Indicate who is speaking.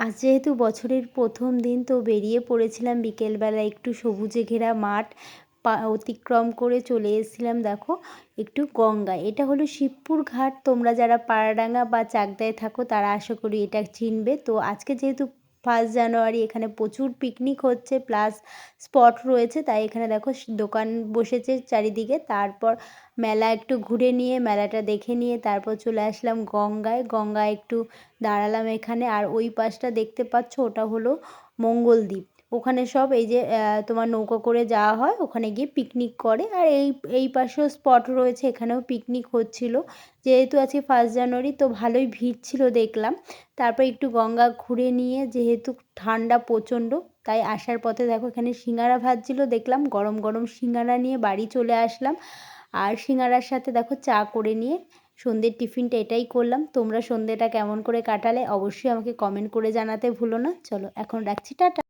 Speaker 1: আজ যেহেতু বছরের প্রথম দিন, তো বেরিয়ে পড়েছিলাম বিকেলবেলা একটু সবুজে ঘেরা মাঠ অতিক্রম করে চলে এসেছিলাম দেখো একটু গঙ্গায়। এটা হলো শিবপুর ঘাট। তোমরা যারা পাড়াডাঙ্গা বা চাকদায় থাকো তারা আশা করি এটা চিনবে। তো আজকে যেহেতু 1 জানুয়ারি, এখানে প্রচুর পিকনিক হচ্ছে, প্লাস স্পট রয়েছে, তাই এখানে দেখো দোকান বসেছে চারিদিকে। তারপর মেলা একটু ঘুরে নিয়ে, মেলাটা দেখে নিয়ে তারপর চলে আসলাম গঙ্গায়। গঙ্গায় একটু দাঁড়ালাম এখানে। আর ওই পাশটা দেখতে পাচ্ছ, ওটা হলো মঙ্গলদ্বীপ। ওখানে সব এই যে তোমার নৌকো করে যাওয়া হয়, ওখানে গিয়ে পিকনিক করে। আর এই পাশেও স্পট রয়েছে, এখানেও পিকনিক হচ্ছিল। যেহেতু আজকে 1 জানুয়ারি, তো ভালোই ভিড় ছিল দেখলাম। তারপর একটু গঙ্গা ঘুরে নিয়ে, যেহেতু ঠান্ডা প্রচণ্ড, তাই আসার পথে দেখো এখানে সিঙ্গারা ভাজছিল দেখলাম। গরম গরম সিঙ্গারা নিয়ে বাড়ি চলে আসলাম। আর সিঙ্গারার সাথে দেখো চা করে নিয়ে সন্ধ্যের টিফিনটা এটাই করলাম। তোমরা সন্ধ্যেটা কেমন করে কাটালে অবশ্যই আমাকে কমেন্ট করে জানাতে ভুলো না। চলো এখন রাখছি, টাটা।